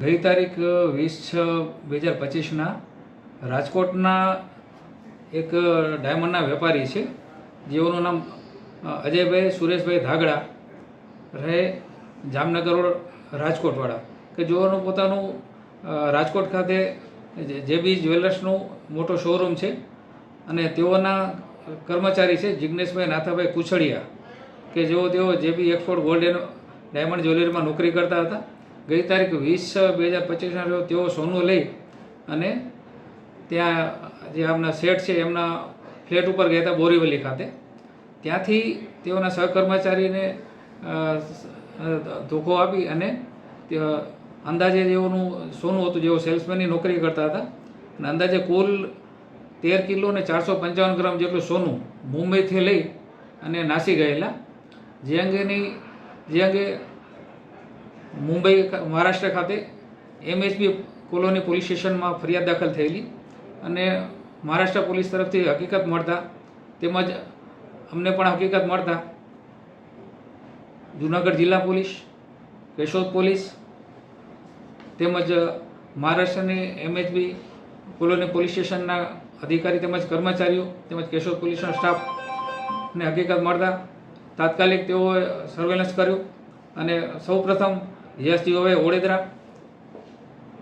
ગઈ તારીખ 20/6/2025 રાજકોટના એક ડાયમંડના વેપારી છે, જેઓનું નામ અજયભાઈ સુરેશભાઈ ધાગડા, રહે જામનગર રોડ રાજકોટવાળા, કે જેઓનું પોતાનું રાજકોટ ખાતે જેબી જ્વેલર્સનું મોટો શોરૂમ છે અને તેઓના કર્મચારી છે જિગ્નેશભાઈ નાથાભાઈ કુછડિયા, કે તેઓ જેબી એક્સપોર્ટ ગોલ્ડ એન્ડ ડાયમંડ જ્વેલરીમાં નોકરી કરતા હતા. ગઈ તારીખ 20/6/2025 રોજ તેઓ સોનું લઈ અને ત્યાં જે આમના શેઠ છે એમના ફ્લેટ ઉપર ગયા હતા બોરીવલી ખાતે. ત્યાંથી તેઓના સહકર્મચારીને ધોકો આપી અને અંદાજે જેઓનું સોનું હતું, જેઓ સેલ્સમેનની નોકરી કરતા હતા, અને અંદાજે કુલ 13 કિલો અને 455 ગ્રામ જેટલું સોનું મુંબઈથી લઈ અને નાસી ગયેલા. જે અંગે મુંબઈ મહારાષ્ટ્ર ખાતે MHB કોલોની પોલીસ સ્ટેશનમાં ફરિયાદ દાખલ થયેલી અને મહારાષ્ટ્ર પોલીસ તરફથી હકીકત મળતા તેમજ અમને પણ હકીકત મળતા જૂનાગઢ જિલ્લા પોલીસ, કેશોદ પોલીસ તેમજ મહારાષ્ટ્રની MHB કોલોની પોલીસ સ્ટેશનના અધિકારી તેમજ કર્મચારીઓ તેમજ કેશોદ પોલીસનો સ્ટાફને હકીકત મળતા તાત્કાલિક તેઓએ સર્વેલન્સ કર્યું અને સૌપ્રથમ યશજીભાઈ ઓળેદરા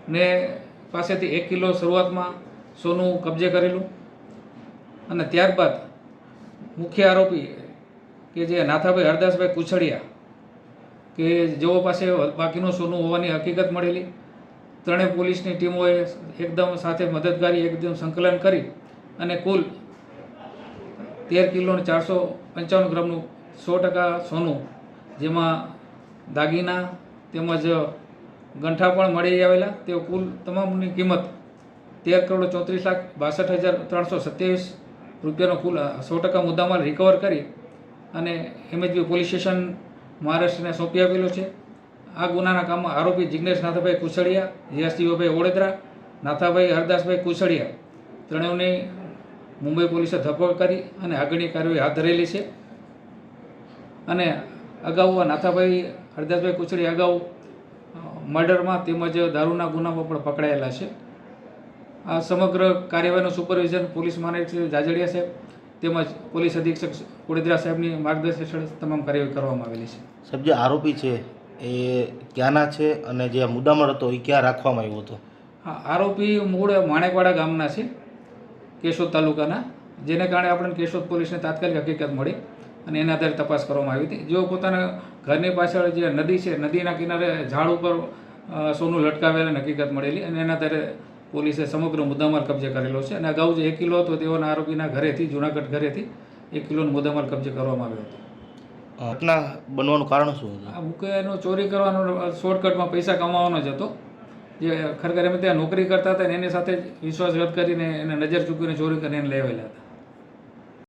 ને પાસેથી 1 કિલો શરૂઆતમાં સોનું કબજે કરેલું અને ત્યારબાદ મુખ્ય આરોપી કે જે નાથાભાઈ હરદાસભાઈ કુછડિયા, કે જેઓ પાસે બાકીનું સોનું હોવાની હકીકત મળેલી. ત્રણેય પોલીસની ટીમોએ એકદમ સાથે મદદગારી એકદમ સંકલન કરી અને કુલ 13 કિલો અને 455 ગ્રામનું 100% સોનું, જેમાં દાગીના તેમજ ગંઠા પણ મળી આવેલા, તે કુલ તમામની કિંમત 13,34,62,327 રૂપિયાનો કુલ 100% મુદ્દામાલ રિકવર કરી અને MHB પોલીસ સ્ટેશન મહારાષ્ટ્રને સોંપી આપેલો છે. આ ગુનાના કામમાં આરોપી જિગ્નેશ નાથાભાઈ કુછડિયા, યશજીભાઈ ઓળેદરા, નાથાભાઈ હરદાસભાઈ કુછડિયા ત્રણેયની મુંબઈ પોલીસે ધરપકડ કરી અને આગળની કાર્યવાહી હાથ ધરેલી છે. અને અગાઉ નાથાભાઈ હરદાસભાઈ કુછડિયા અગાઉ મર્ડરમાં તેમજ દારૂના ગુનામાં પણ પકડાયેલા છે. આ સમગ્ર કાર્યવાહીનું સુપરવિઝન પોલીસ મહાનિરીક્ષક જાજડિયા સાહેબ તેમજ પોલીસ અધિક્ષક ઓળેદરા સાહેબની માર્ગદર્શન હેઠળ તમામ કાર્યવાહી કરવામાં આવેલી છે. સાહેબ, જે આરોપી છે એ ક્યાંના છે અને જે મુદ્દામાલ હતો એ ક્યાં રાખવામાં આવ્યો હતો? હા, આરોપી મૂળ માણેકવાડા ગામના છે, કેશોદ તાલુકાના, જેને કારણે આપણને કેશોદ પોલીસને તાત્કાલિક હકીકત મળી અને એના આધારે તપાસ કરવામાં આવી હતી. જેઓ પોતાના ઘરની પાછળ જે નદી છે, નદીના કિનારે ઝાડ ઉપર સોનું લટકાવેલા હકીકત મળેલી અને એના આધારે પોલીસે સમગ્ર મુદ્દામાલ કબજે કરેલો છે. અને અગાઉ જે 1 કિલો હતો તેઓના આરોપીના ઘરેથી, જૂનાગઢ ઘરેથી 1 કિલોનો મુદ્દામાલ કબજે કરવામાં આવ્યો હતો. ઘટના બનવાનું કારણ શું હતું? આ મુખ્યનો ચોરી કરવાનો શોર્ટકટમાં પૈસા કમાવાનો જ હતો. જે ખરેખર એમ ત્યાં નોકરી કરતા હતા ને એની સાથે જ વિશ્વાસઘાત કરીને એને નજર ચૂકવીને ચોરી કરીને એને લઈ આવેલા હતા.